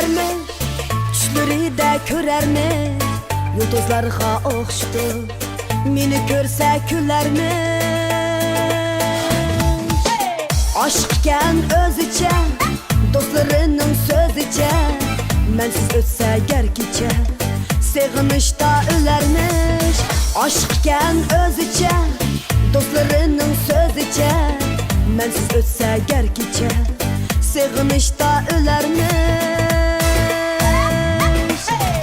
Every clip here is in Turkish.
gülermiş, düşleri de körermiş. Yıldızlarga okşudu, meni körse külermiş. Aşkken özüce, dostlarının sözüce, mensiz ötse gergice, sevginişta ölermiş. Aşkken özüce, dostlarının sözüce, mensiz ötse gergice, sevginişta ölermiş.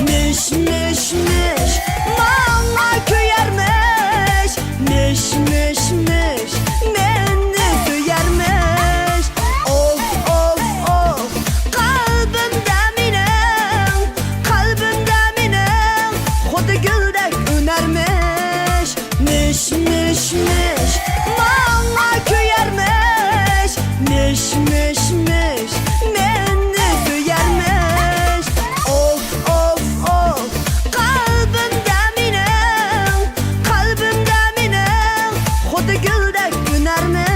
Miş miş miş, bana köyermiş. Miş miş miş, beni duyarmış. Of of of, kalbimde minin, kalbimde minin, kodu güldek ünermiş. Miş miş miş, bana köyermiş. Miş miş miş, beni duyarmış. Of of of, kalbimde minin, kalbimde minin, kodu güldek ünermiş.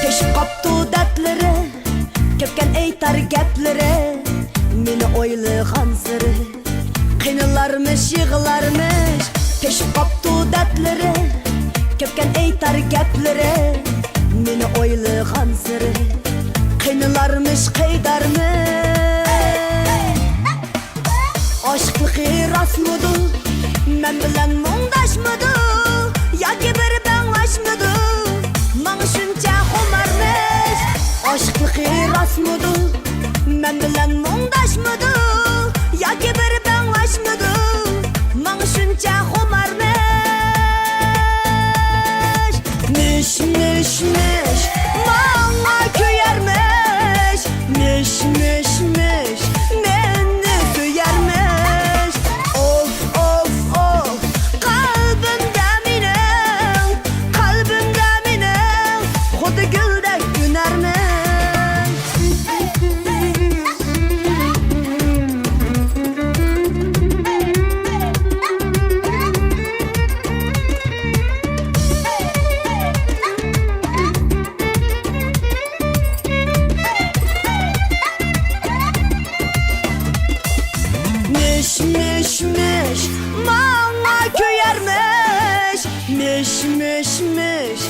Teşip kaptı dertleri, köpken eytar gepleri, meni oylagan sırı, kıynalarmış yığılarmış. Teşip kaptı dertleri, köpken eytar gepleri, meni oylagan sırı, kıynalarmış kıydarmış. Aşklığı rastmıdı, men bilen muңdaşmıdı, yoki bir benlaşmıdı, maňa şuncha xumarmış. Aşklığı rastmıdı, men bilen muңdaşmıdı, yoki bir benlaşmıdı, maňa şuncha xumarmış. Miş miş miş, maňa köyermiş. Miş miş miş, beni duyarmış. Of of of, kalbimde minin, kalbimde minin, kodu güldek ünermiş. Miş miş miş, maňa köyermiş. Miş miş miş,